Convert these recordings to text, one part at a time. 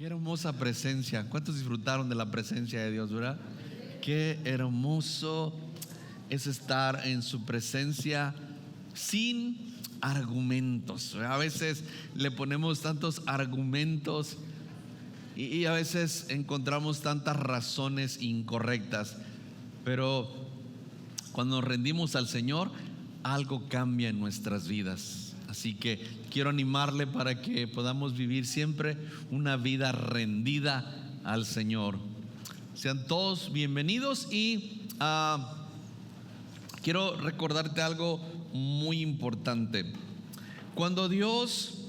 Qué hermosa presencia. ¿Cuántos disfrutaron de la presencia de Dios, verdad? Qué hermoso es estar en su presencia sin argumentos. A veces le ponemos tantos argumentos y a veces encontramos tantas razones incorrectas, pero cuando nos rendimos al Señor, algo cambia en nuestras vidas. Así que quiero animarle para que podamos vivir siempre una vida rendida al Señor. Sean todos bienvenidos y quiero recordarte algo muy importante. Cuando Dios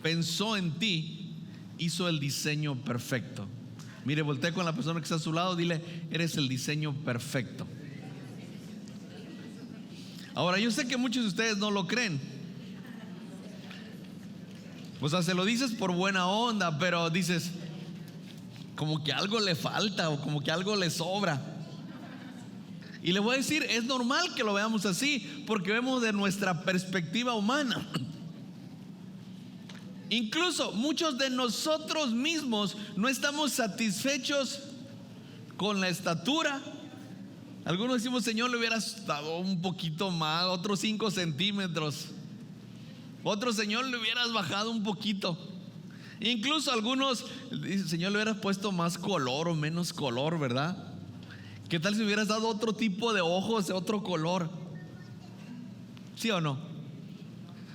pensó en ti, hizo el diseño perfecto. Mire, voltea con la persona que está a su lado, dile: eres el diseño perfecto. Ahora, yo sé que muchos de ustedes no lo creen. O sea, se lo dices por buena onda, pero dices, como que algo le falta o como que algo le sobra. Y le voy a decir, es normal que lo veamos así, porque vemos de nuestra perspectiva humana. Incluso muchos de nosotros mismos no estamos satisfechos con la estatura. Algunos decimos: Señor, le hubieras dado un poquito más, otros 5 centímetros. Otro: Señor, le hubieras bajado un poquito. Incluso algunos dicen: Señor, le hubieras puesto más color o menos color, ¿verdad? ¿Qué tal si hubieras dado otro tipo de ojos, de otro color? ¿Sí o no?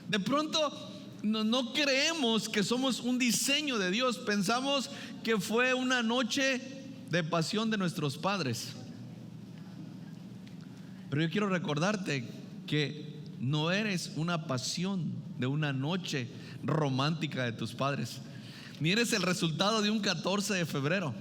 De pronto no creemos que somos un diseño de Dios. Pensamos que fue una noche de pasión de nuestros padres. Pero yo quiero recordarte que no eres una pasión de una noche romántica de tus padres, ni eres el resultado de un 14 de febrero.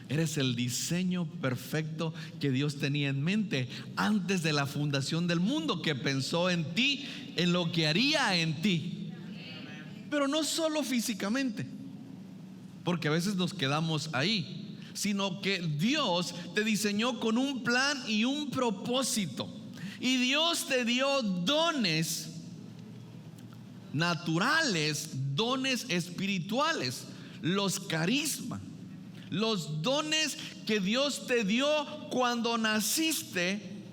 Eres el diseño perfecto que Dios tenía en mente antes de la fundación del mundo, que pensó en ti, en lo que haría en ti. Pero no solo físicamente, porque a veces nos quedamos ahí, sino que Dios te diseñó con un plan y un propósito. Y Dios te dio dones naturales, dones espirituales, los carismas, los dones que Dios te dio cuando naciste.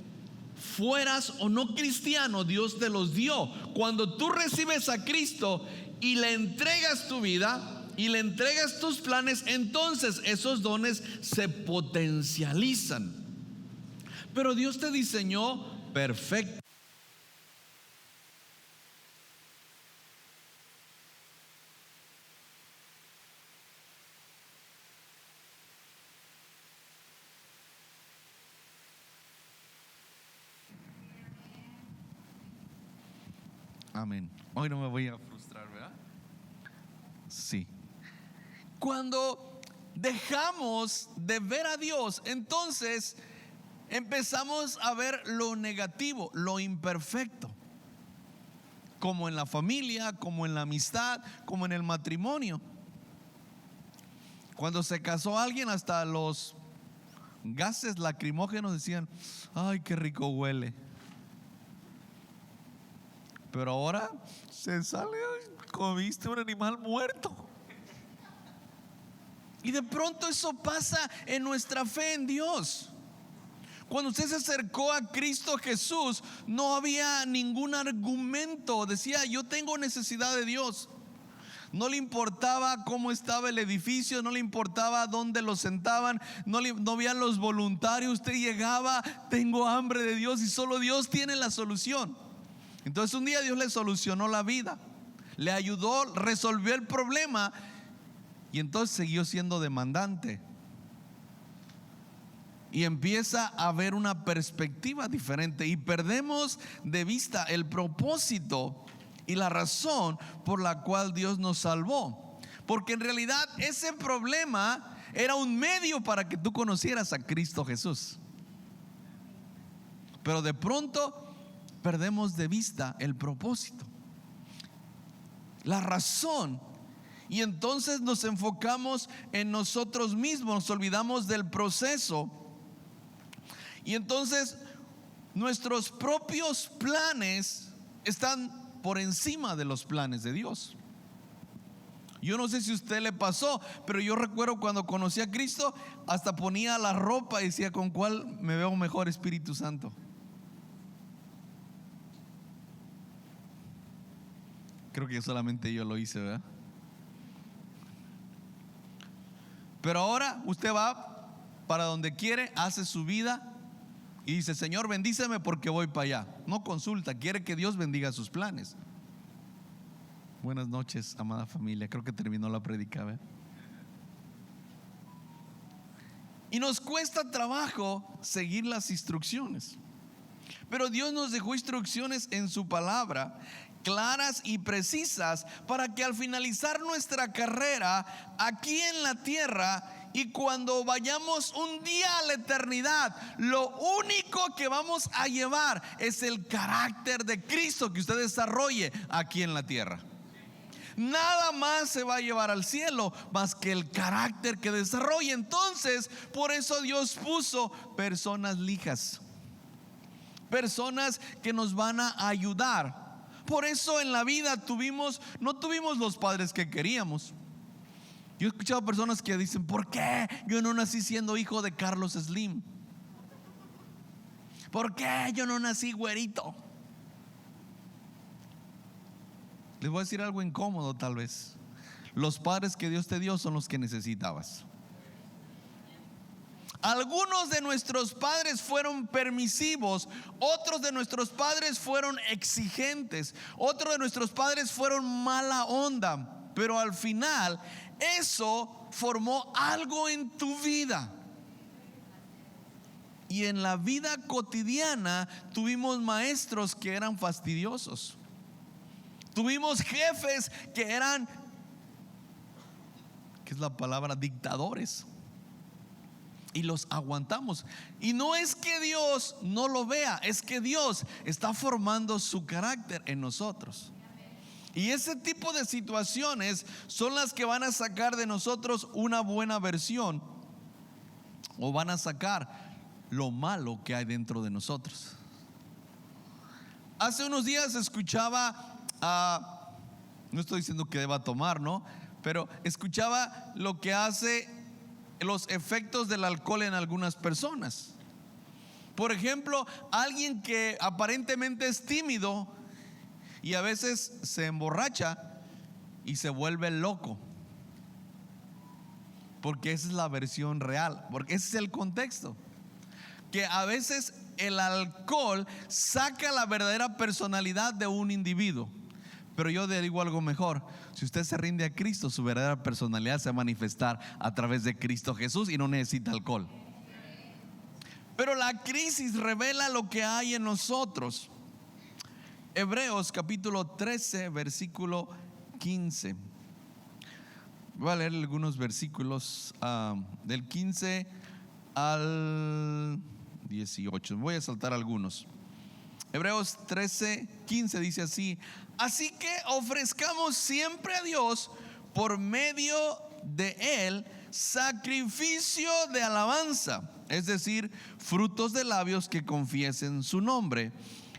Fueras o no cristiano, Dios te los dio. Cuando tú recibes a Cristo y le entregas tu vida y le entregas tus planes, entonces esos dones se potencializan. Pero Dios te diseñó perfecto. Amén. Hoy no me voy a frustrar, ¿verdad? Sí. Cuando dejamos de ver a Dios, entonces empezamos a ver lo negativo, lo imperfecto, como en la familia, como en la amistad, como en el matrimonio. Cuando se casó alguien, hasta los gases lacrimógenos decían: ay, qué rico huele. Pero ahora se sale: comiste un animal muerto. Y de pronto eso pasa en nuestra fe en Dios. Cuando usted se acercó a Cristo Jesús, no había ningún argumento. Decía: yo tengo necesidad de Dios. No le importaba cómo estaba el edificio, no le importaba dónde lo sentaban, no había los voluntarios. Usted llegaba: tengo hambre de Dios, y solo Dios tiene la solución. Entonces un día Dios le solucionó la vida, le ayudó, resolvió el problema, y entonces siguió siendo demandante. Y empieza a ver una perspectiva diferente, y perdemos de vista el propósito y la razón por la cual Dios nos salvó. Porque en realidad ese problema era un medio para que tú conocieras a Cristo Jesús. Pero de pronto perdemos de vista el propósito, la razón, y entonces nos enfocamos en nosotros mismos, nos olvidamos del proceso, y entonces nuestros propios planes están por encima de los planes de Dios. Yo no sé si a usted le pasó, pero yo recuerdo cuando conocí a Cristo, hasta ponía la ropa y decía: ¿con cuál me veo mejor, Espíritu Santo? Creo que solamente yo lo hice, ¿verdad? Pero ahora usted va para donde quiere, hace su vida y dice: Señor, bendíceme porque voy para allá. No consulta, quiere que Dios bendiga sus planes. Buenas noches, amada familia. Creo que terminó la prédica, ¿verdad? Y nos cuesta trabajo seguir las instrucciones, pero Dios nos dejó instrucciones en su palabra, claras y precisas, para que al finalizar nuestra carrera aquí en la tierra y cuando vayamos un día a la eternidad, lo único que vamos a llevar es el carácter de Cristo que usted desarrolle aquí en la tierra. Nada más se va a llevar al cielo más que el carácter que desarrolle. Entonces, por eso Dios puso personas lijas, personas que nos van a ayudar. Por eso en la vida no tuvimos los padres que queríamos. Yo he escuchado personas que dicen: ¿por qué yo no nací siendo hijo de Carlos Slim? ¿Por qué yo no nací güerito? Les voy a decir algo incómodo tal vez. Los padres que Dios te dio son los que necesitabas. Algunos de nuestros padres fueron permisivos, otros de nuestros padres fueron exigentes, otros de nuestros padres fueron mala onda, pero al final eso formó algo en tu vida. Y en la vida cotidiana tuvimos maestros que eran fastidiosos, tuvimos jefes que eran, ¿qué es la palabra? Dictadores. Y los aguantamos. Y no es que Dios no lo vea, es que Dios está formando su carácter en nosotros. Y ese tipo de situaciones son las que van a sacar de nosotros una buena versión, o van a sacar lo malo que hay dentro de nosotros. Hace unos días escuchaba, no estoy diciendo que deba tomar, ¿no? Pero escuchaba lo que hace los efectos del alcohol en algunas personas. Por ejemplo, alguien que aparentemente es tímido y a veces se emborracha y se vuelve loco, porque esa es la versión real, porque ese es el contexto. Que a veces el alcohol saca la verdadera personalidad de un individuo. Pero yo le digo algo mejor: si usted se rinde a Cristo, su verdadera personalidad se va a manifestar a través de Cristo Jesús y no necesita alcohol. Pero la crisis revela lo que hay en nosotros. Hebreos capítulo 13 versículo 15. Voy a leer algunos versículos del 15 al 18. Voy a saltar algunos. Hebreos 13, 15 dice así: así que ofrezcamos siempre a Dios por medio de Él sacrificio de alabanza, es decir, frutos de labios que confiesen su nombre.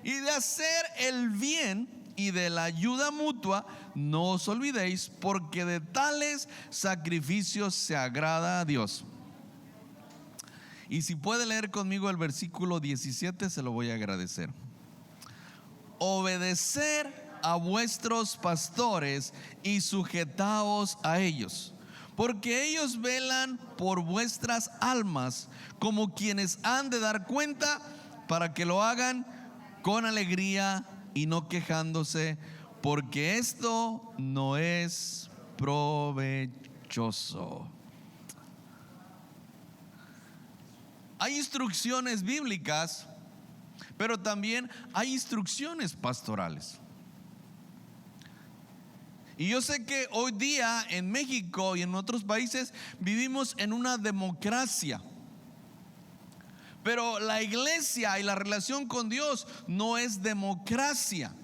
Y de hacer el bien y de la ayuda mutua no os olvidéis, porque de tales sacrificios se agrada a Dios. Y si puede leer conmigo el versículo 17, se lo voy a agradecer. Obedecer a vuestros pastores y sujetaos a ellos, porque ellos velan por vuestras almas como quienes han de dar cuenta, para que lo hagan con alegría y no quejándose, porque esto no es provechoso. Hay instrucciones bíblicas, pero también hay instrucciones pastorales. Y yo sé que hoy día en México y en otros países vivimos en una democracia, pero la iglesia y la relación con Dios no es democracia.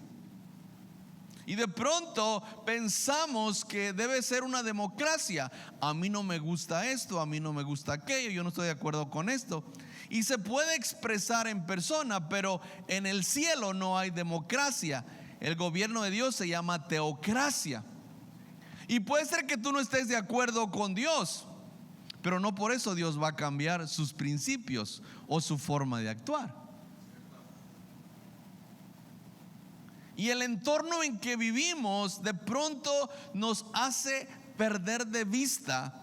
Y de pronto pensamos que debe ser una democracia. A mí no me gusta esto, a mí no me gusta aquello, yo no estoy de acuerdo con esto. Y se puede expresar en persona, pero en el cielo no hay democracia. El gobierno de Dios se llama teocracia. Y puede ser que tú no estés de acuerdo con Dios, pero no por eso Dios va a cambiar sus principios o su forma de actuar. Y el entorno en que vivimos de pronto nos hace perder de vista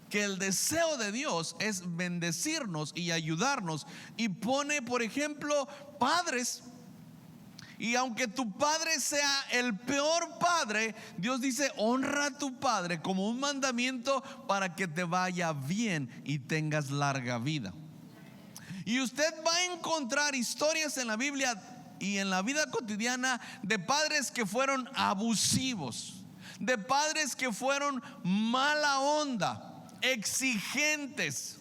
que el deseo de Dios es bendecirnos y ayudarnos. Y pone, por ejemplo, padres. Y aunque tu padre sea el peor padre, Dios dice: honra a tu padre como un mandamiento para que te vaya bien y tengas larga vida. Y usted va a encontrar historias en la Biblia y en la vida cotidiana de padres que fueron abusivos, de padres que fueron mala onda, exigentes,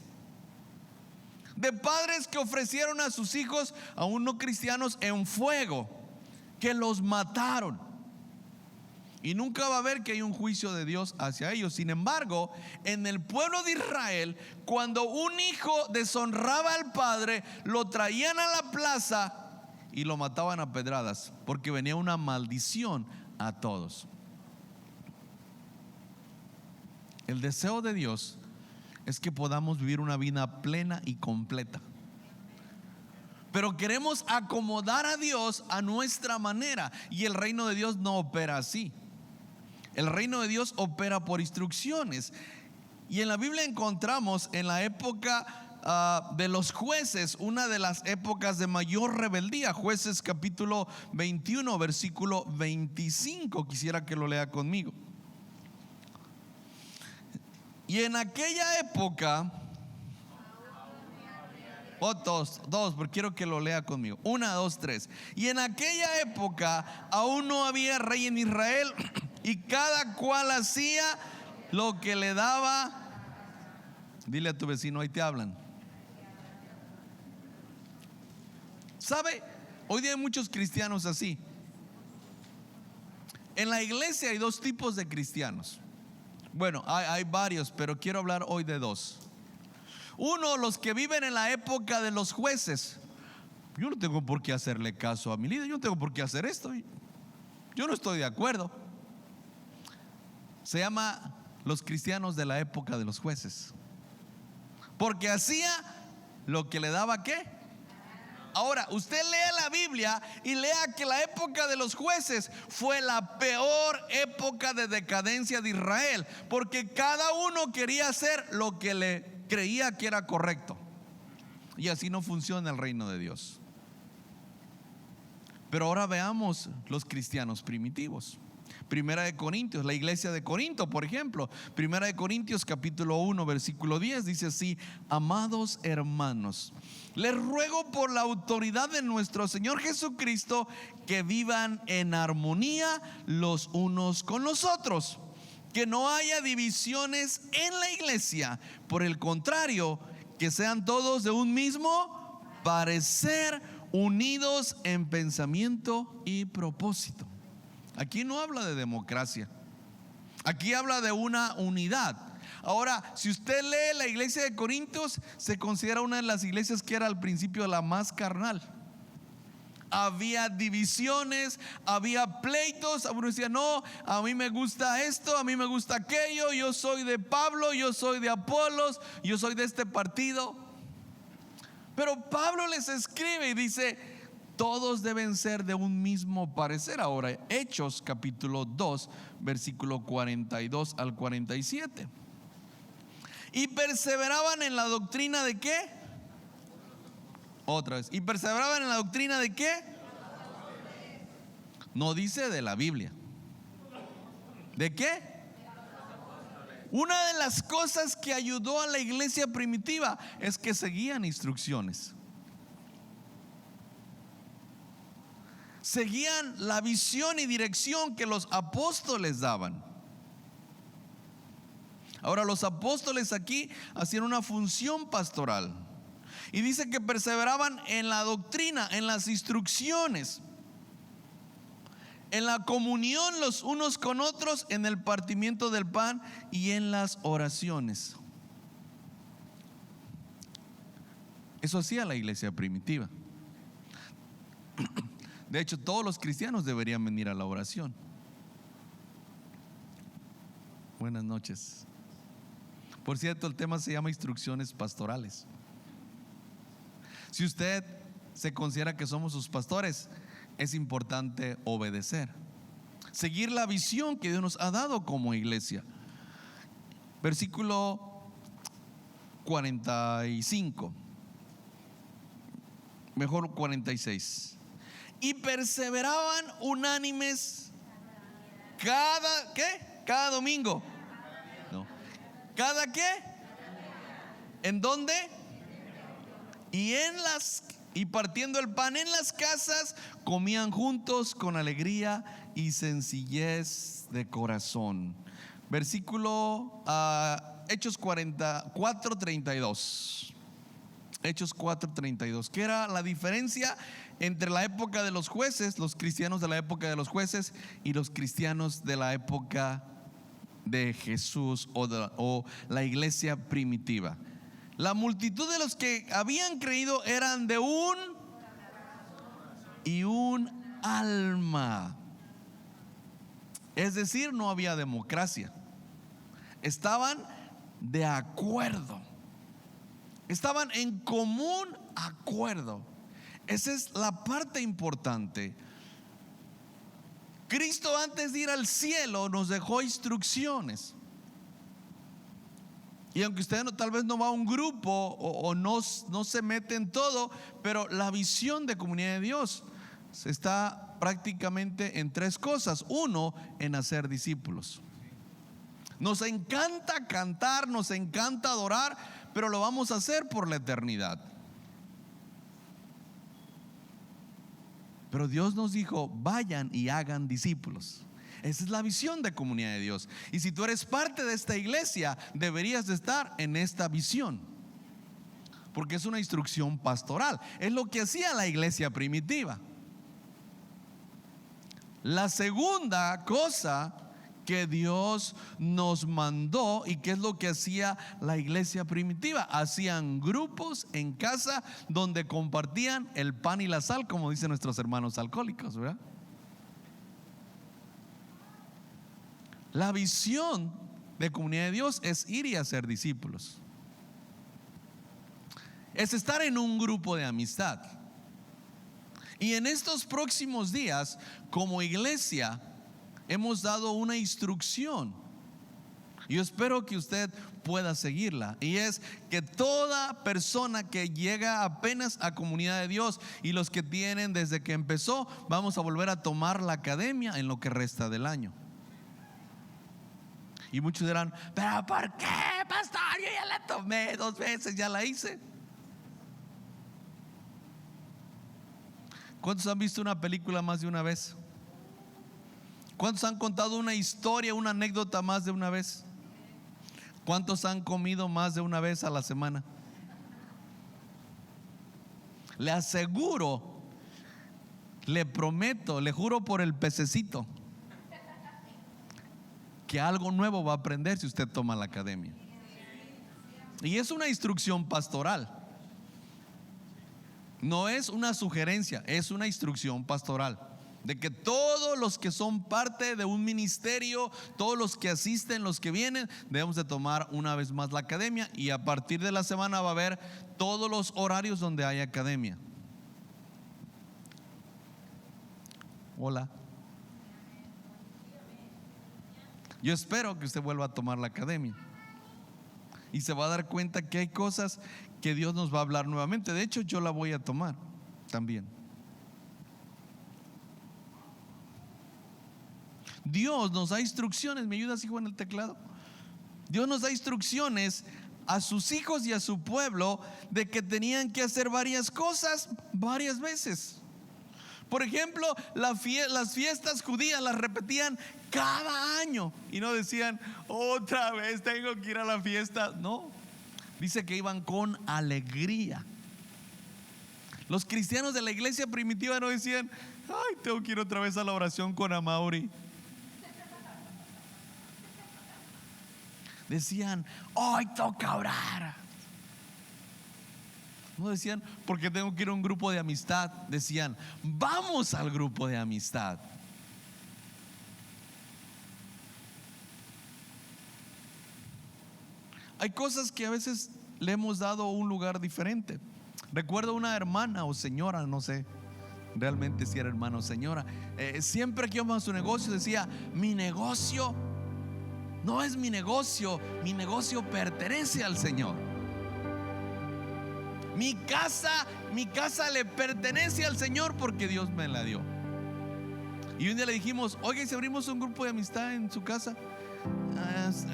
de padres que ofrecieron a sus hijos, aún no cristianos, en fuego, que los mataron. Y nunca va a haber que hay un juicio de Dios hacia ellos. Sin embargo, en el pueblo de Israel, cuando un hijo deshonraba al padre, lo traían a la plaza y lo mataban a pedradas, porque venía una maldición a todos. El deseo de Dios es que podamos vivir una vida plena y completa. Pero queremos acomodar a Dios a nuestra manera, y el reino de Dios no opera así. El reino de Dios opera por instrucciones. Y en la Biblia encontramos en la época de los jueces, una de las épocas de mayor rebeldía. Jueces capítulo 21 versículo 25. Quisiera que lo lea conmigo. Y en aquella época, dos, porque quiero que lo lea conmigo. 1, 2, 3. Y en aquella época aún no había rey en Israel, y cada cual hacía lo que le daba. Dile a tu vecino: ahí te hablan. ¿Sabe? Hoy día hay muchos cristianos así. En la iglesia hay dos tipos de cristianos. Bueno, hay varios, pero quiero hablar hoy de dos. Uno, los que viven en la época de los jueces. Yo no tengo por qué hacerle caso a mi líder, yo no tengo por qué hacer esto, yo no estoy de acuerdo. Se llama los cristianos de la época de los jueces, porque hacía lo que le daba ¿qué? Ahora, usted lea la Biblia y lea que la época de los jueces fue la peor época de decadencia de Israel, porque cada uno quería hacer lo que le creía que era correcto. Y así no funciona el reino de Dios. Pero ahora veamos los cristianos primitivos. Primera de Corintios, la iglesia de Corinto, por ejemplo. Primera de Corintios capítulo 1 versículo 10 dice así: amados hermanos, les ruego por la autoridad de nuestro Señor Jesucristo que vivan en armonía los unos con los otros, que no haya divisiones en la iglesia, por el contrario, que sean todos de un mismo parecer, unidos en pensamiento y propósito. Aquí no habla de democracia, aquí habla de una unidad. Ahora, si usted lee la iglesia de Corintios, se considera una de las iglesias que era al principio la más carnal. Había divisiones, había pleitos. Uno decía: no, a mí me gusta esto, a mí me gusta aquello, yo soy de Pablo, yo soy de Apolos, yo soy de este partido. Pero Pablo les escribe y dice: todos deben ser de un mismo parecer. Ahora, Hechos capítulo 2 versículo 42 al 47. Y perseveraban en la doctrina de ¿qué? Otra vez. Y perseveraban en la doctrina de ¿qué? No dice de la Biblia. ¿De qué? Una de las cosas que ayudó a la iglesia primitiva es que seguían instrucciones. Seguían la visión y dirección que los apóstoles daban. Ahora, los apóstoles aquí hacían una función pastoral. Y dice que perseveraban en la doctrina, en las instrucciones, en la comunión los unos con otros, en el partimiento del pan y en las oraciones. Eso hacía la iglesia primitiva. De hecho, todos los cristianos deberían venir a la oración. Buenas noches. Por cierto, el tema se llama instrucciones pastorales. Si usted se considera que somos sus pastores, es importante obedecer, seguir la visión que Dios nos ha dado como iglesia. Versículo 45, mejor 46. Y perseveraban unánimes cada domingo. No. ¿Cada qué? ¿En dónde? Y partiendo el pan en las casas, comían juntos con alegría y sencillez de corazón. Versículo Hechos 4:32. Hechos 4:32. ¿Qué era la diferencia entre la época de los jueces, los cristianos de la época de los jueces, y los cristianos de la época de Jesús o la iglesia primitiva? La multitud de los que habían creído eran de un alma. Es decir, no había democracia. Estaban de acuerdo. Estaban en común acuerdo. Esa es la parte importante. Cristo, antes de ir al cielo, nos dejó instrucciones. Y aunque usted tal vez no va a un grupo o no se mete en todo, pero la visión de Comunidad de Dios está prácticamente en tres cosas. Uno, en hacer discípulos. Nos encanta cantar, nos encanta adorar, pero lo vamos a hacer por la eternidad. Pero Dios nos dijo: vayan y hagan discípulos. Esa es la visión de Comunidad de Dios. Y si tú eres parte de esta iglesia, deberías de estar en esta visión, porque es una instrucción pastoral. Es lo que hacía la iglesia primitiva. La segunda cosa que Dios nos mandó, y que es lo que hacía la iglesia primitiva: hacían grupos en casa donde compartían el pan y la sal, como dicen nuestros hermanos alcohólicos, ¿verdad? La visión de Comunidad de Dios es ir y hacer discípulos. Es estar en un grupo de amistad. Y en estos próximos días, como iglesia, hemos dado una instrucción. Yo espero que usted pueda seguirla. Y es que toda persona que llega apenas a Comunidad de Dios, y los que tienen desde que empezó, vamos a volver a tomar la academia en lo que resta del año. Y muchos dirán: ¿pero por qué, pastor? Yo ya la tomé 2 veces, ya la hice. ¿Cuántos han visto una película más de una vez? ¿Cuántos han contado una historia, una anécdota más de una vez? ¿Cuántos han comido más de una vez a la semana? Le aseguro, le prometo, le juro por el pececito, que algo nuevo va a aprender si usted toma la academia. Y es una instrucción pastoral. No es una sugerencia, es una instrucción pastoral. De que todos los que son parte de un ministerio, todos los que asisten, los que vienen, debemos de tomar una vez más la academia. Y a partir de la semana va a haber todos los horarios donde hay academia. Hola. Yo espero que usted vuelva a tomar la academia y se va a dar cuenta que hay cosas que Dios nos va a hablar nuevamente. De hecho, yo la voy a tomar también. Dios nos da instrucciones. ¿Me ayudas, hijo, en el teclado? Dios nos da instrucciones a sus hijos y a su pueblo de que tenían que hacer varias cosas varias veces. Por ejemplo, las fiestas judías las repetían cada año y no decían: otra vez tengo que ir a la fiesta. No, dice que iban con alegría. Los cristianos de la iglesia primitiva no decían: ay, tengo que ir otra vez a la oración con Amaury. Decían: hoy toca orar. No decían: porque tengo que ir a un grupo de amistad. Decían: vamos al grupo de amistad. Hay cosas que a veces le hemos dado un lugar diferente. Recuerdo una hermana o señora, no sé realmente si era hermana o señora, siempre que íbamos a su negocio decía: mi negocio no es mi negocio pertenece al Señor. Mi casa le pertenece al Señor porque Dios me la dio. Y un día le dijimos: oiga, ¿y si abrimos un grupo de amistad en su casa?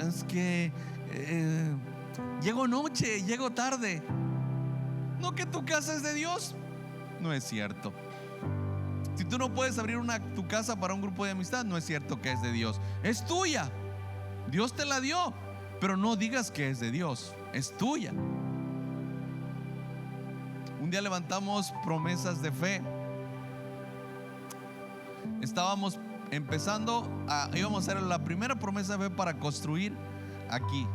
Es que llego noche, llego tarde. ¿No que tu casa es de Dios? No es cierto. Si tú no puedes abrir tu casa para un grupo de amistad, no es cierto que es de Dios. Es tuya. Dios te la dio. Pero no digas que es de Dios. Es tuya. Un día levantamos promesas de fe. Estábamos empezando íbamos a hacer la primera promesa de fe para construir aquí.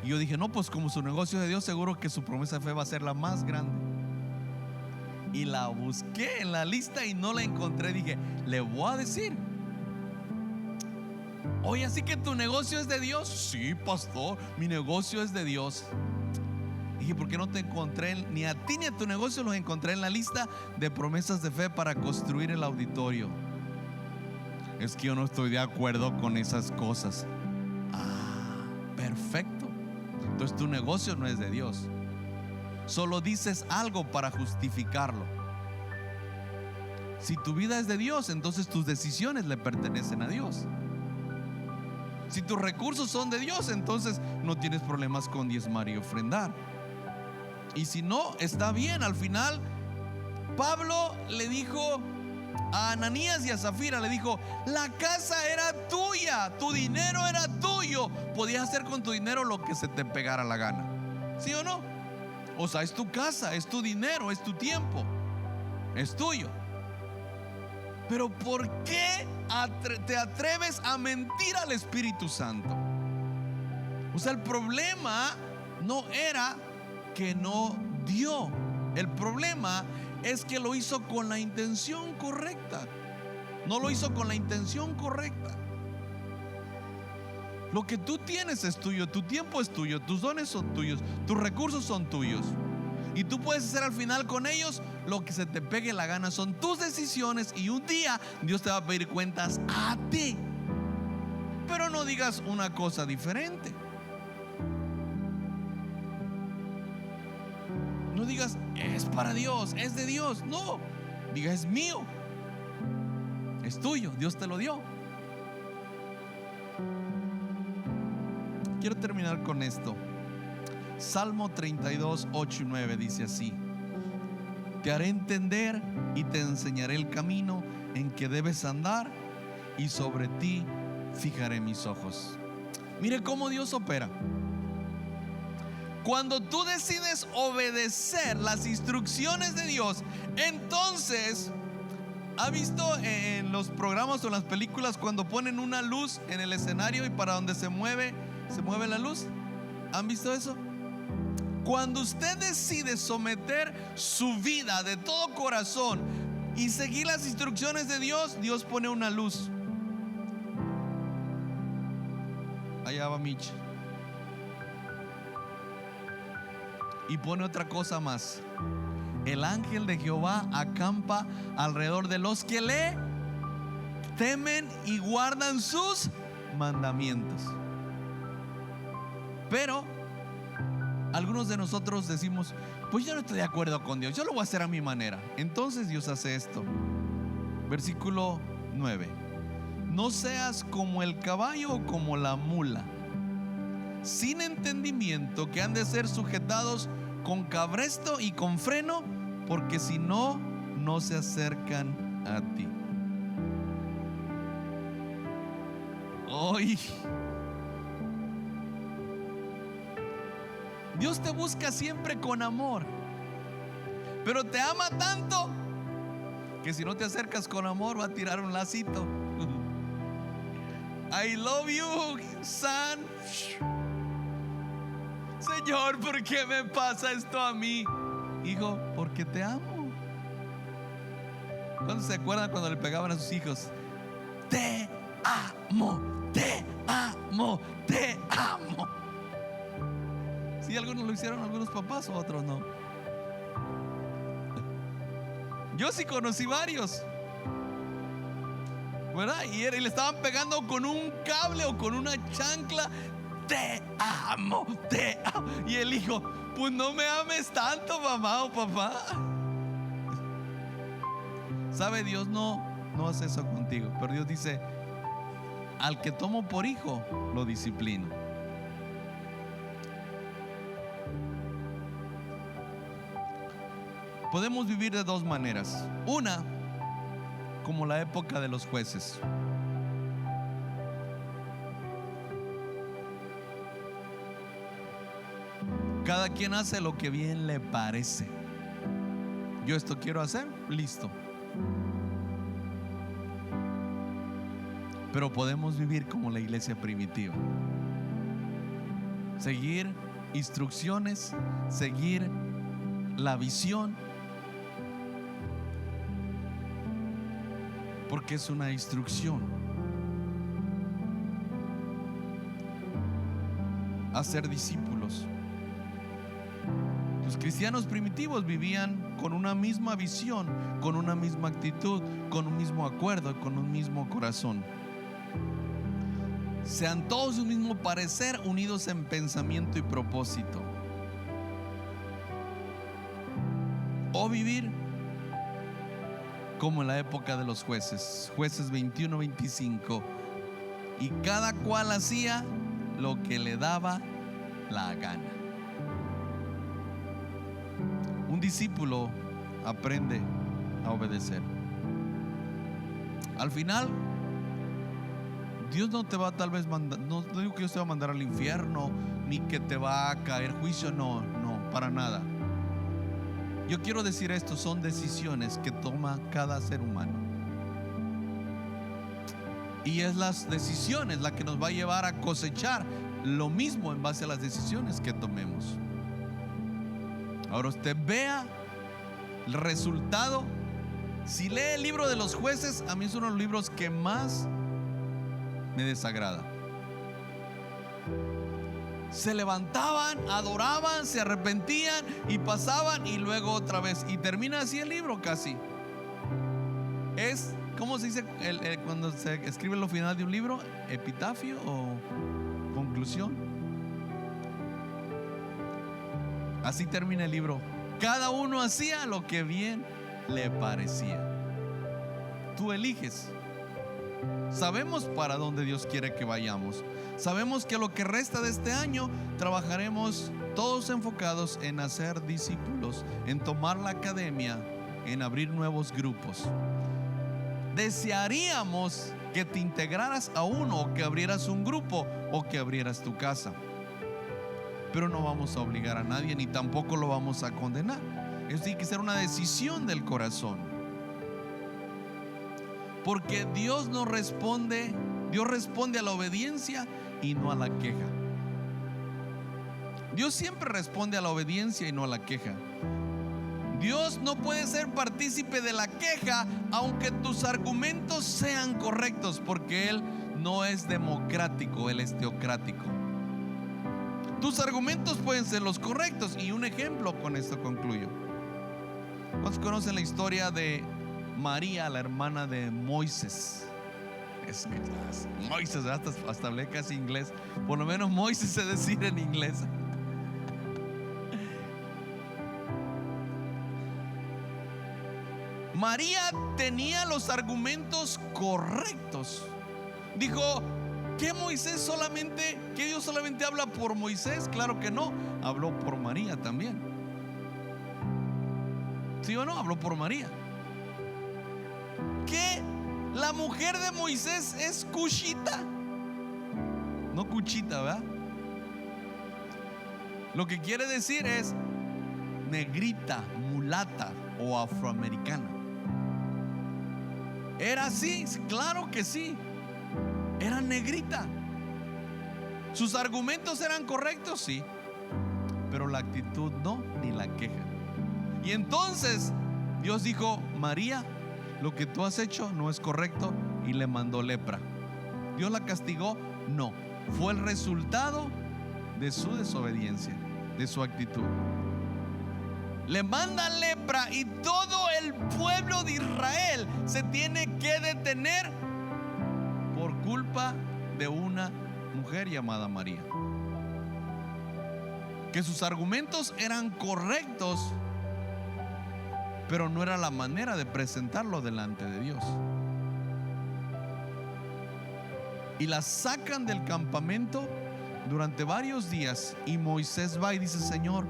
Y yo dije: no, pues como su negocio es de Dios, seguro que su promesa de fe va a ser la más grande. Y la busqué en la lista y no la encontré. Dije: le voy a decir: oye, ¿así que tu negocio es de Dios? Sí, pastor, mi negocio es de Dios. Dije: ¿por qué no te encontré ni a ti ni a tu negocio? Los encontré en la lista de promesas de fe para construir el auditorio. Es que yo no estoy de acuerdo con esas cosas. Perfecto. Entonces tu negocio no es de Dios. Solo dices algo para justificarlo. Si tu vida es de Dios, entonces tus decisiones le pertenecen a Dios. Si tus recursos son de Dios, entonces no tienes problemas con diezmar y ofrendar. Y si no, está bien. Al final Pablo le dijo a Ananías y a Zafira, le dijo: la casa era tuya, tu dinero era tuyo, podías hacer con tu dinero lo que se te pegara la gana. ¿Sí o no? O sea, es tu casa, es tu dinero, es tu tiempo, es tuyo. Pero ¿por qué te atreves a mentir al Espíritu Santo? O sea, el problema no era que no dio. El problema es que lo hizo con la intención correcta. No lo hizo con la intención correcta. Lo que tú tienes es tuyo, tu tiempo es tuyo, tus dones son tuyos, tus recursos son tuyos. Y tú puedes hacer al final con ellos lo que se te pegue la gana. Son tus decisiones y un día Dios te va a pedir cuentas a ti. Pero no digas una cosa diferente. No digas: es para Dios, es de Dios. No, diga: es mío, es tuyo, Dios te lo dio. Quiero terminar con esto. Salmo 32, 8 y 9 dice así: te haré entender y te enseñaré el camino en que debes andar, y sobre ti fijaré mis ojos. Mire cómo Dios opera. Cuando tú decides obedecer las instrucciones de Dios, entonces, ¿ha visto en los programas o en las películas cuando ponen una luz en el escenario y para donde se mueve la luz? ¿Han visto eso? Cuando usted decide someter su vida de todo corazón y seguir las instrucciones de Dios, Dios pone una luz. Allá va Mitch. Y pone otra cosa más: el ángel de Jehová acampa alrededor de los que le temen y guardan sus mandamientos. Pero algunos de nosotros decimos: pues yo no estoy de acuerdo con Dios, yo lo voy a hacer a mi manera. Entonces Dios hace esto. Versículo 9: no seas como el caballo o como la mula, sin entendimiento, que han de ser sujetados con cabresto y con freno, porque si no, no se acercan a ti. Hoy Dios te busca siempre con amor, pero te ama tanto que si no te acercas con amor va a tirar un lacito. I love you, son. Señor, ¿por qué me pasa esto a mí? Hijo, porque te amo. ¿Cuántos se acuerdan cuando le pegaban a sus hijos? Te amo, te amo, te amo. Sí, algunos lo hicieron, algunos papás, o otros no. Yo sí conocí varios, ¿verdad? Y le estaban pegando con un cable o con una chancla. Te amo, te amo. Y el hijo, pues no me ames tanto, mamá o papá. ¿Sabe? Dios no hace eso contigo, pero Dios dice: al que tomo por hijo, lo disciplino. Podemos vivir de dos maneras. Una, como la época de los jueces. Cada quien hace lo que bien le parece. Yo esto quiero hacer, listo. Pero podemos vivir como la iglesia primitiva. Seguir instrucciones, seguir la visión, porque es una instrucción. A ser discípulos. Los cristianos primitivos vivían con una misma visión, con una misma actitud, con un mismo acuerdo, con un mismo corazón. Sean todos un mismo parecer, unidos en pensamiento y propósito. O vivir como en la época de los jueces, jueces 21-25, y cada cual hacía lo que le daba la gana. Un discípulo aprende a obedecer. Al final, Dios no te va tal vez mandar, no digo que Dios te va a mandar al infierno, ni que te va a caer juicio, no, para nada. Yo quiero decir esto: son decisiones que toma cada ser humano. Y es las decisiones la que nos va a llevar a cosechar lo mismo en base a las decisiones que tomemos. Ahora usted vea el resultado. Si lee el libro de los jueces, a mí es uno de los libros que más me desagrada. Se levantaban, adoraban, se arrepentían y pasaban y luego otra vez. Y termina así el libro casi. Es, ¿cómo se dice cuando se escribe lo final de un libro? ¿Epitafio o conclusión? Así termina el libro. Cada uno hacía lo que bien le parecía. Tú eliges. Sabemos para dónde Dios quiere que vayamos. Sabemos que lo que resta de este año trabajaremos todos enfocados en hacer discípulos, en tomar la academia, en abrir nuevos grupos. Desearíamos que te integraras a uno, o que abrieras un grupo, o que abrieras tu casa. Pero no vamos a obligar a nadie, ni tampoco lo vamos a condenar. Eso tiene que ser una decisión del corazón. Porque Dios no responde, Dios responde a la obediencia y no a la queja. Dios siempre responde a la obediencia y no a la queja. Dios no puede ser partícipe de la queja, aunque tus argumentos sean correctos, porque Él no es democrático, Él es teocrático. Tus argumentos pueden ser los correctos. Y un ejemplo, con esto concluyo. ¿Cuántos conocen la historia de María, la hermana de Moisés? Es que Moisés, hasta hablé casi inglés. Por lo menos Moisés se decir en inglés. María tenía los argumentos correctos. Dijo: ¿que Dios solamente habla por Moisés? Claro que no, habló por María también. ¿Sí o no? Habló por María. ¿Que la mujer de Moisés es cushita? No cuchita, ¿verdad? Lo que quiere decir es negrita, mulata o afroamericana. ¿Era así? Claro que sí. Era negrita. ¿Sus argumentos eran correctos? Sí. Pero la actitud no, ni la queja. Y entonces Dios dijo: María, lo que tú has hecho no es correcto, y le mandó lepra. ¿Dios la castigó? No. fue el resultado de su desobediencia, de su actitud. Le manda lepra y todo el pueblo de Israel se tiene que detener por culpa de una mujer llamada María. Que sus argumentos eran correctos, pero no era la manera de presentarlo delante de Dios. Y la sacan del campamento durante varios días, y Moisés va y dice: Señor,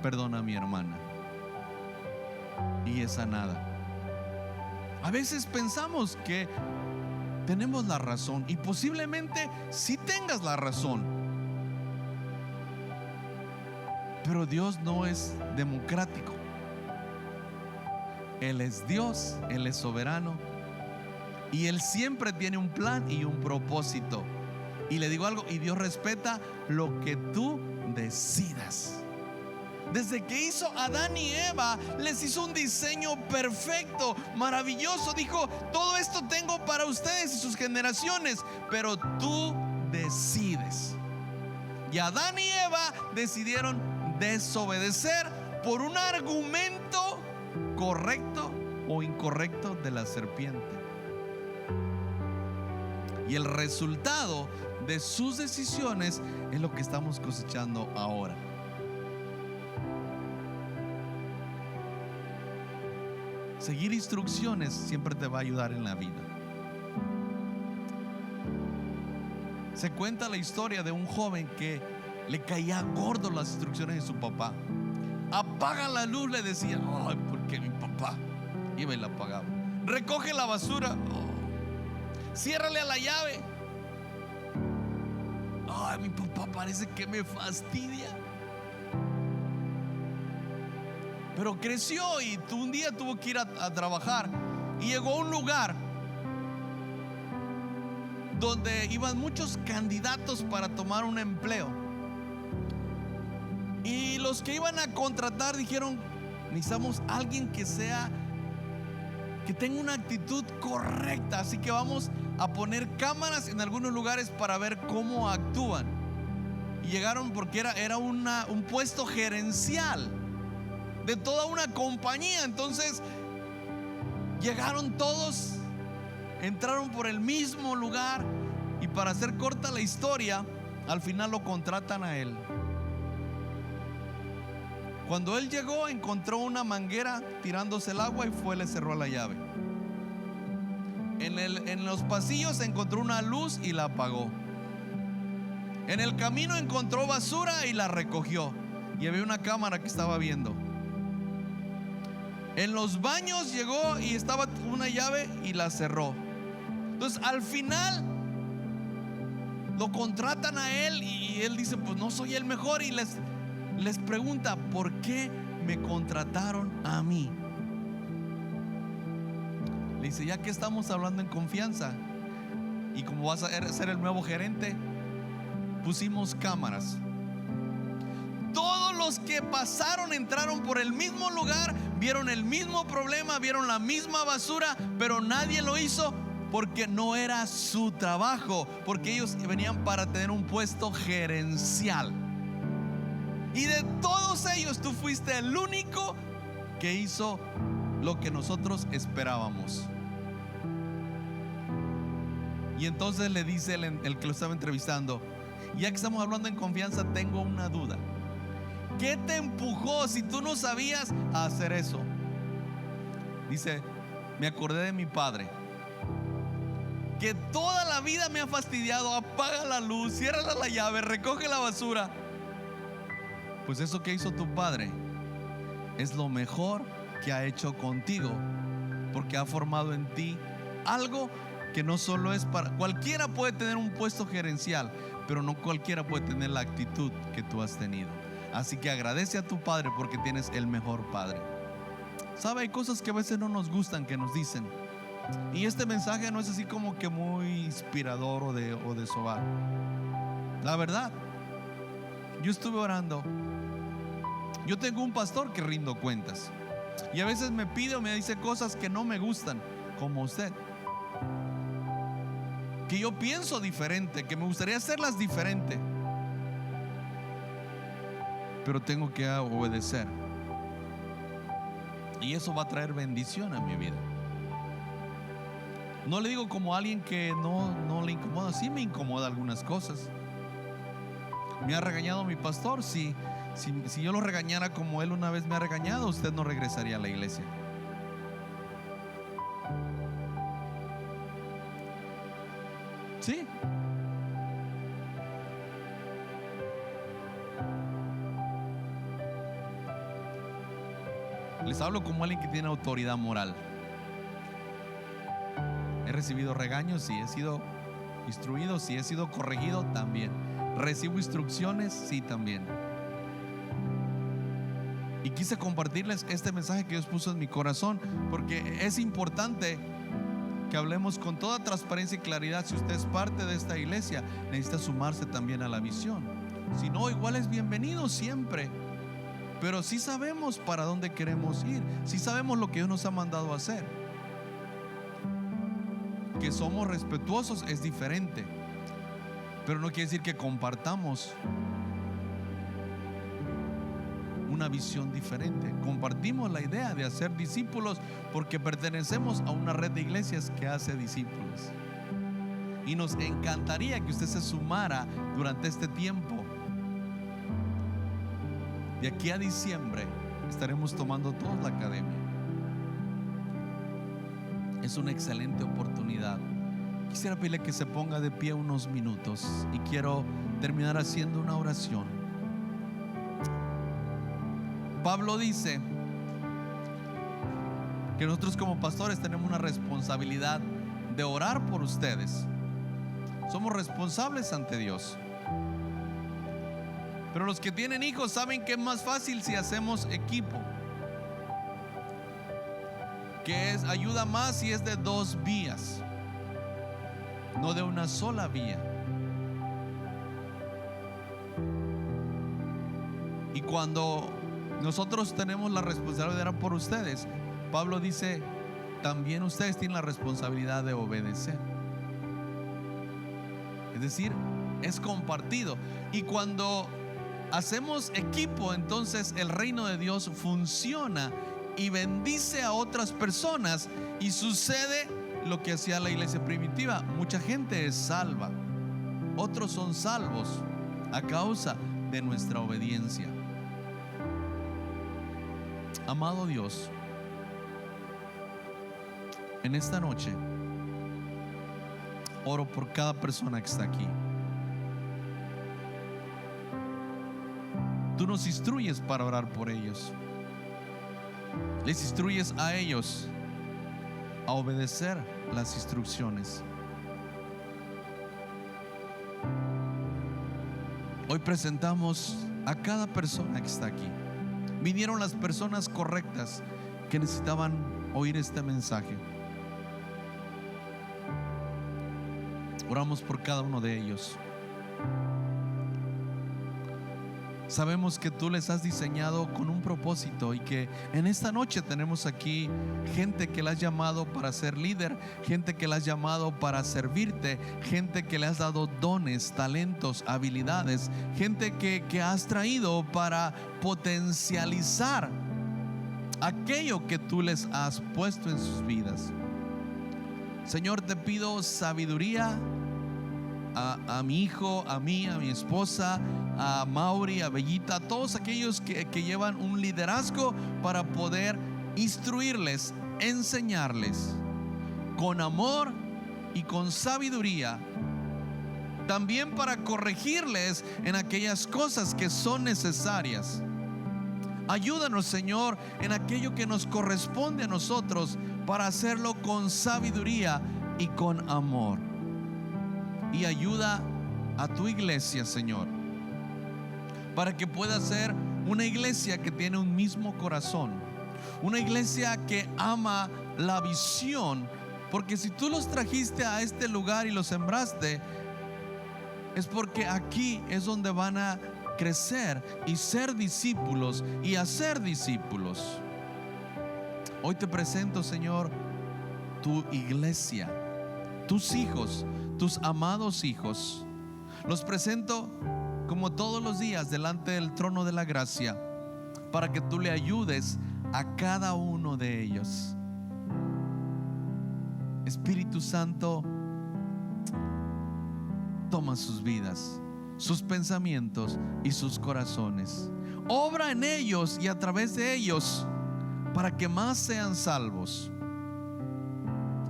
perdona a mi hermana. Y es sanada. A veces pensamos que tenemos la razón, y posiblemente sí tengas la razón, pero Dios no es democrático. Él es Dios, Él es soberano, y Él siempre tiene un plan y un propósito. Y le digo algo, y Dios respeta lo que tú decidas. Desde que hizo a Adán y Eva, les hizo un diseño perfecto, maravilloso. Dijo: todo esto tengo para ustedes y sus generaciones, pero tú decides. Y Adán y Eva decidieron desobedecer por un argumento correcto o incorrecto de la serpiente. Y el resultado de sus decisiones es lo que estamos cosechando ahora. Seguir instrucciones siempre te va a ayudar en la vida. Se cuenta la historia de un joven que le caía gordo las instrucciones de su papá. Apaga la luz, le decía. Ay, porque mi papá iba y la apagaba. Recoge la basura. Ciérrale a la llave. Ay, mi papá parece que me fastidia. Pero creció y un día tuvo que ir a trabajar. Y llegó a un lugar donde iban muchos candidatos para tomar un empleo. Y los que iban a contratar dijeron: necesitamos a alguien que tenga una actitud correcta, así que vamos a poner cámaras en algunos lugares para ver cómo actúan. Y llegaron porque era un puesto gerencial de toda una compañía. Entonces llegaron todos, entraron por el mismo lugar, y para hacer corta la historia, al final lo contratan a él. Cuando él llegó, encontró una manguera tirándose el agua y le cerró la llave. En los pasillos encontró una luz y la apagó. En el camino encontró basura y la recogió. Y había una cámara que estaba viendo. En los baños llegó y estaba una llave y la cerró. Entonces al final lo contratan a él y él dice: pues no soy el mejor. Y les pregunta: ¿por qué me contrataron a mí? Le dice: ya que estamos hablando en confianza y como vas a ser el nuevo gerente, pusimos cámaras. Todos los que pasaron entraron por el mismo lugar, vieron el mismo problema, vieron la misma basura, pero nadie lo hizo porque no era su trabajo, porque ellos venían para tener un puesto gerencial. Y de todos ellos tú fuiste el único que hizo lo que nosotros esperábamos. Y entonces le dice el que lo estaba entrevistando: ya que estamos hablando en confianza, tengo una duda. ¿Qué te empujó, si tú no sabías, a hacer eso? Dice: me acordé de mi padre, que toda la vida me ha fastidiado. Apaga la luz, cierra la llave, recoge la basura. Pues eso que hizo tu padre es lo mejor que ha hecho contigo, porque ha formado en ti algo que no solo es para cualquiera. Puede tener un puesto gerencial, pero no cualquiera puede tener la actitud que tú has tenido. Así que agradece a tu padre, porque tienes el mejor padre. ¿Sabe? Hay cosas que a veces no nos gustan que nos dicen, y este mensaje no es así como que muy inspirador o de sobar. La verdad, yo estuve orando. Yo tengo un pastor que rindo cuentas, y a veces me pide o me dice cosas que no me gustan, como usted. que yo pienso diferente, que me gustaría hacerlas diferente, pero tengo que obedecer. Y eso va a traer bendición a mi vida. No le digo como alguien que no le incomoda. Sí me incomoda algunas cosas. ¿Me ha regañado mi pastor? Sí. Si yo lo regañara como él una vez me ha regañado, usted no regresaría a la iglesia. Sí. Les hablo como alguien que tiene autoridad moral. He recibido regaños, sí. He sido instruido, sí. He sido corregido, también. Recibo instrucciones, sí, también. Y quise compartirles este mensaje que Dios puso en mi corazón, porque es importante que hablemos con toda transparencia y claridad. Si usted es parte de esta iglesia, necesita sumarse también a la visión. Si no, igual es bienvenido siempre. Pero sí sabemos para dónde queremos ir. Sí sabemos lo que Dios nos ha mandado a hacer. Que somos respetuosos es diferente, pero no quiere decir que compartamos una visión diferente. Compartimos la idea de hacer discípulos porque pertenecemos a una red de iglesias que hace discípulos. Y nos encantaría que usted se sumara durante este tiempo. De aquí a diciembre estaremos tomando toda la academia. Es una excelente oportunidad. Quisiera pedirle que se ponga de pie unos minutos y quiero terminar haciendo una oración. Pablo dice que nosotros como pastores tenemos una responsabilidad de orar por ustedes. Somos responsables ante Dios. Pero los que tienen hijos saben que es más fácil si hacemos equipo, que ayuda más si es de 2 vías, no de una sola vía. Y cuando nosotros tenemos la responsabilidad de orar por ustedes, Pablo dice, también ustedes tienen la responsabilidad de obedecer. Es decir, es compartido. Y cuando hacemos equipo, entonces el reino de Dios funciona y bendice a otras personas, y sucede lo que hacía la iglesia primitiva. Mucha gente es salva, otros son salvos a causa de nuestra obediencia. Amado Dios, en esta noche oro por cada persona que está aquí. Tú nos instruyes para orar por ellos. Les instruyes a ellos a obedecer las instrucciones. Hoy presentamos a cada persona que está aquí. Vinieron las personas correctas que necesitaban oír este mensaje. Oramos por cada uno de ellos. Sabemos que tú les has diseñado con un propósito, y que en esta noche tenemos aquí gente que le has llamado para ser líder, gente que le has llamado para servirte, gente que le has dado dones, talentos, habilidades, gente que has traído para potencializar aquello que tú les has puesto en sus vidas. Señor, te pido sabiduría a mi hijo, a mí, a mi esposa, a Mauri, a Bellita, a todos aquellos que llevan un liderazgo, para poder instruirles, enseñarles con amor y con sabiduría, también para corregirles en aquellas cosas que son necesarias. Ayúdanos, Señor, en aquello que nos corresponde a nosotros, para hacerlo con sabiduría y con amor. Y ayuda a tu iglesia, Señor, para que pueda ser una iglesia que tiene un mismo corazón, una iglesia que ama la visión. Porque si tú los trajiste a este lugar y los sembraste, es porque aquí es donde van a crecer y ser discípulos y hacer discípulos. Hoy te presento, Señor, tu iglesia, tus hijos, tus amados hijos. Los presento como todos los días delante del trono de la gracia, para que tú le ayudes a cada uno de ellos. Espíritu Santo, toma sus vidas, sus pensamientos y sus corazones. Obra en ellos y a través de ellos para que más sean salvos.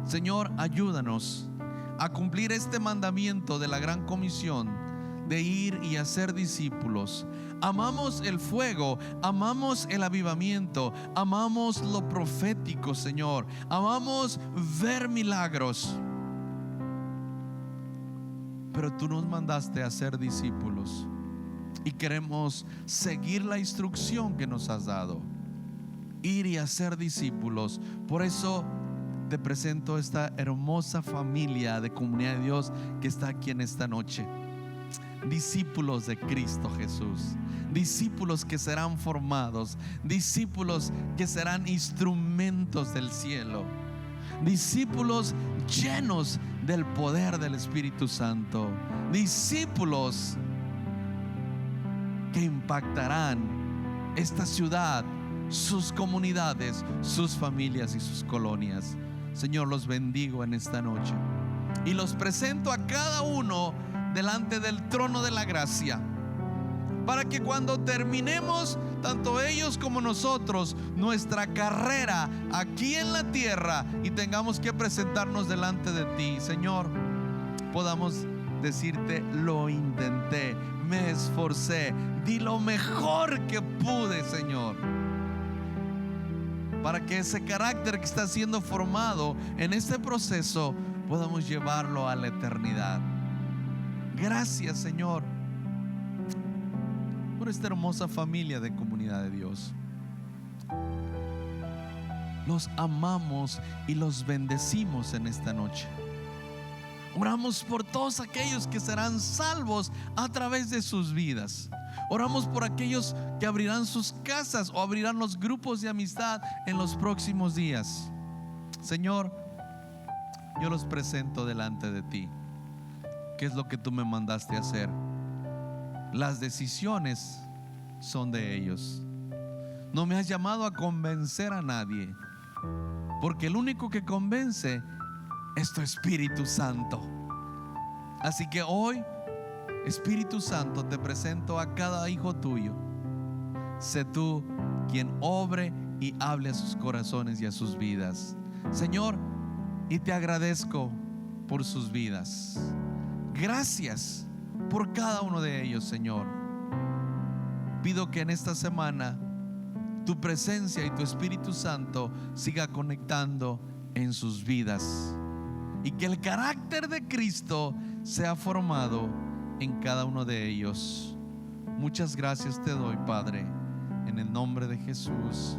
Señor, ayúdanos a cumplir este mandamiento de la gran comisión de ir y hacer discípulos. Amamos el fuego, amamos el avivamiento, amamos lo profético, Señor. Amamos ver milagros. Pero tú nos mandaste a ser discípulos y queremos seguir la instrucción que nos has dado: ir y hacer discípulos. Por eso te presento esta hermosa familia de Comunidad de Dios que está aquí en esta noche. Discípulos de Cristo Jesús, discípulos que serán formados, discípulos que serán instrumentos del cielo, discípulos llenos del poder del Espíritu Santo, discípulos que impactarán esta ciudad, sus comunidades, sus familias y sus colonias. Señor, los bendigo en esta noche y los presento a cada uno delante del trono de la gracia, para que cuando terminemos, tanto ellos como nosotros, nuestra carrera aquí en la tierra y tengamos que presentarnos delante de ti, Señor, podamos decirte: lo intenté, me esforcé, di lo mejor que pude, Señor, para que ese carácter que está siendo formado en este proceso podamos llevarlo a la eternidad. Gracias, Señor, por esta hermosa familia de Comunidad de Dios. Los amamos y los bendecimos en esta noche. Oramos por todos aquellos que serán salvos a través de sus vidas. Oramos por aquellos que abrirán sus casas o abrirán los grupos de amistad en los próximos días. Señor, yo los presento delante de ti. ¿Qué es lo que tú me mandaste a hacer? Las decisiones son de ellos. No me has llamado a convencer a nadie, porque el único que convence es tu Espíritu Santo. Así que hoy, Espíritu Santo, te presento a cada hijo tuyo. Sé tú quien obre y hable a sus corazones y a sus vidas, Señor, y te agradezco por sus vidas. Gracias por cada uno de ellos, Señor. Pido que en esta semana tu presencia y tu Espíritu Santo siga conectando en sus vidas y que el carácter de Cristo sea formado en cada uno de ellos. Muchas gracias te doy, Padre, en el nombre de Jesús.